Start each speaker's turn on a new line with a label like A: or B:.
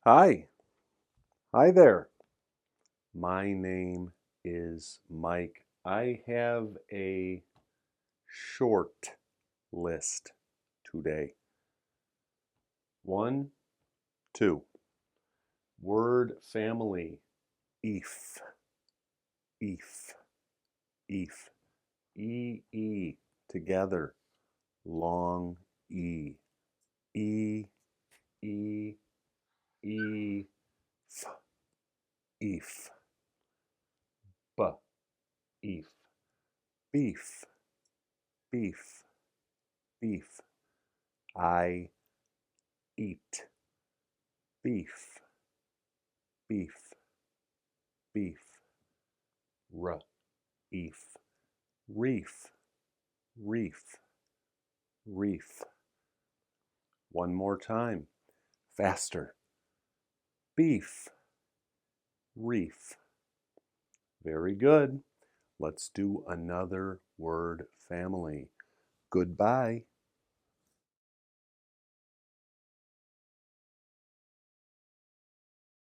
A: Hi. Hi there. My name is Mike. I have a short list today. 1, 2. Word family. If. If. If. E. Together. Long E. E. E. E. F. If. B. If. Beef. Beef. Beef. I eat. Beef. Beef. Beef. Reef. Reef. Reef. Reef. One more time. Faster. Beef. Reef. Very good. Let's do another word family. Goodbye.